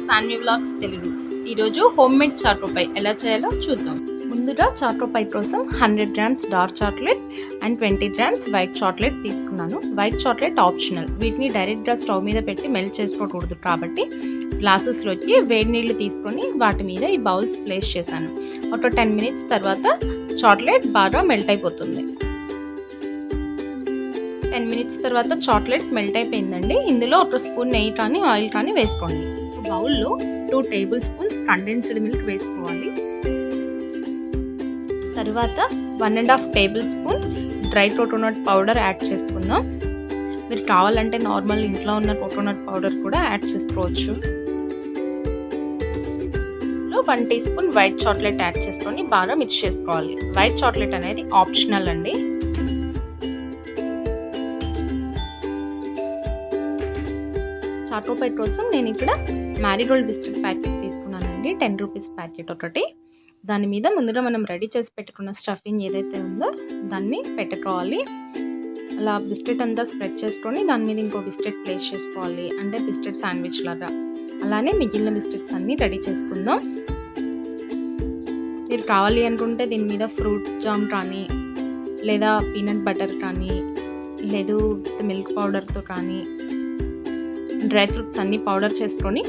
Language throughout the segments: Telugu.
సాన్వి వ్లాగ్స్ తెలుగు. ఈరోజు హోమ్ మేడ్ చాకోపై ఎలా చేయాలో చూద్దాం. ముందుగా చాకోపై కోసం 100 grams dark chocolate and 20 grams white chocolate తీసుకున్నాను. వైట్ చాక్లెట్ ఆప్షనల్, వీటిని డైరెక్ట్గా స్టవ్ మీద పెట్టి మెల్ట్ చేసుకోకూడదు కాబట్టి గ్లాసెస్లోకి వేడి నీళ్ళు తీసుకొని వాటి మీద ఈ బౌల్స్ ప్లేస్ చేశాను. ఒక 10 మినిట్స్ తర్వాత చాక్లెట్ బాగా మెల్ట్ అయిపోతుంది. 10 మినిట్స్ తర్వాత చాక్లెట్ మెల్ట్ అయిపోయిందండి. ఇందులో ఒక స్పూన్ నెయ్యి కానీ ఆయిల్ కానీ వేసుకోండి. బౌల్లో 2 టేబుల్ స్పూన్స్ కండెన్స్డ్ మిల్క్ వేసుకోవాలి. తర్వాత 1.5 table spoon dry coconut powder add చేసుకుందాం. మీరు కావాలంటే నార్మల్ ఇంట్లో ఉన్న కోకోనట్ పౌడర్ కూడా యాడ్ చేసుకోవచ్చు. 1 teaspoon white chocolate add చేసుకొని బాగా మిక్స్ చేసుకోవాలి. వైట్ చాక్లెట్ అనేది ఆప్షనల్ అండి. చాకోపై కోసం నేను ఇక్కడ మ్యారీగోల్డ్ బిస్కెట్ ప్యాకెట్ తీసుకున్నానండి. 10 రూపీస్ ప్యాకెట్ ఒకటి. దాని మీద ముందుగా మనం రెడీ చేసి పెట్టుకున్న స్టఫింగ్ ఏదైతే ఉందో దాన్ని పెట్టుకోవాలి. అలా బిస్కెట్ అంతా స్ప్రెడ్ చేసుకొని దాని మీద ఇంకో బిస్కెట్ ప్లేస్ చేసుకోవాలి, అంటే బిస్కెట్ శాండ్విచ్ లాగా. అలానే మిగిలిన బిస్కెట్స్ అన్నీ రెడీ చేసుకుందాం. మీరు కావాలి అనుకుంటే దీని మీద ఫ్రూట్ జామ్ కానీ లేదా పీనట్ బటర్ కానీ లేదు మిల్క్ పౌడర్తో కానీ డ్రై ఫ్రూట్స్ అన్నీ పౌడర్ చేసుకొని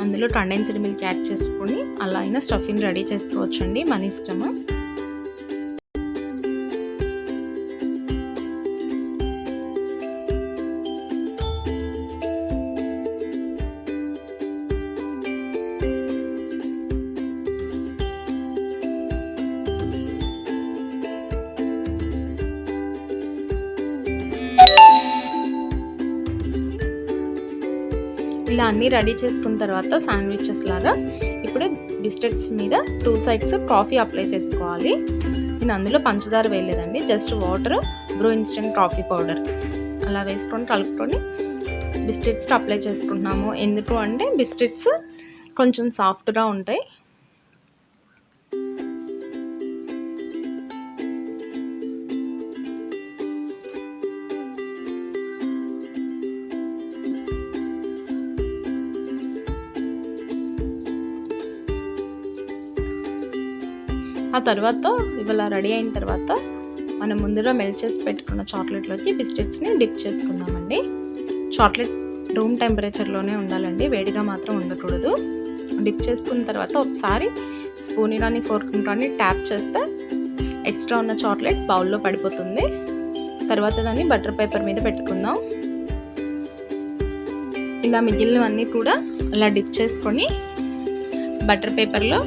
అందులో కండెన్స్డ్ మిల్క్ యాడ్ చేసుకొని అలా అయినా స్టఫింగ్ రెడీ చేసుకోవచ్చండి, మన ఇష్టము. ఇలా అన్నీ రెడీ చేసుకున్న తర్వాత శాండ్విచెస్ లాగా ఇప్పుడు బిస్కెట్స్ మీద 2 సైడ్స్ కాఫీ అప్లై చేసుకోవాలి. నేను అందులో పంచదార వేయలేదండి, just water, Bru instant coffee powder అలా వేసుకొని కలుపుకొని బిస్కెట్స్ అప్లై చేసుకుంటున్నాము. ఎందుకు అంటే బిస్కెట్స్ కొంచెం సాఫ్ట్గా ఉంటాయి. ఆ తర్వాత ఇవాళ రెడీ అయిన తర్వాత మనం ముందుగా మెల్ట్ చేసి పెట్టుకున్న చాక్లెట్లోకి బిస్కెట్స్ని డిప్ చేసుకుందామండి. చాక్లెట్ రూమ్ టెంపరేచర్లోనే ఉండాలండి, వేడిగా మాత్రం ఉండకూడదు. డిప్ చేసుకున్న తర్వాత ఒకసారి స్పూన్ కానీ ఫోర్క్ కానీ ట్యాప్ చేస్తే ఎక్స్ట్రా ఉన్న చాక్లెట్ బౌల్లో పడిపోతుంది. తర్వాత దాన్ని బటర్ పేపర్ మీద పెట్టుకుందాం. ఇలా మిగిలినవన్నీ కూడా అలా డిప్ చేసుకొని బటర్ పేపర్లో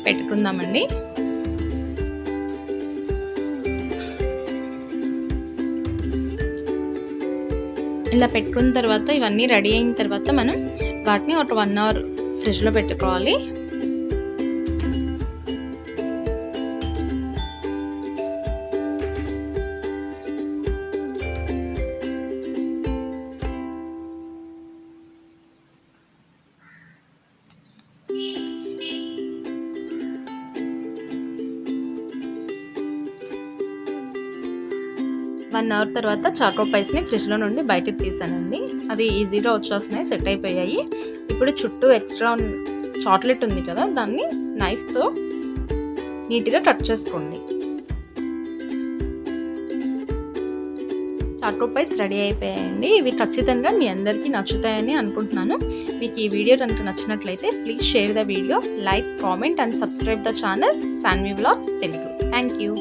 పెట్టుకుందామండి. ఇలా పెట్టుకున్న తర్వాత ఇవన్నీ రెడీ అయిన తర్వాత మనం వాటిని ఒక 1 అవర్ ఫ్రిడ్జ్లో పెట్టుకోవాలి. వన్ అవర్ తర్వాత చాకోపైస్ని ఫ్రిడ్జ్లో నుండి బయటకు తీసానండి. అవి ఈజీగా వచ్చేస్తున్నాయి, సెట్ అయిపోయాయి. ఇప్పుడు చుట్టూ ఎక్స్ట్రా చాక్లెట్ ఉంది కదా, దాన్ని నైఫ్తో నీట్గా కట్ చేసుకోండి. చాకోపైస్ రెడీ అయిపోయాయండి. ఇవి ఖచ్చితంగా మీ అందరికీ నచ్చుతాయని అనుకుంటున్నాను. మీకు ఈ వీడియో కనుక నచ్చినట్లయితే please share the video, like, comment and subscribe the channel Sanvi vlogs Telugu. Thank you.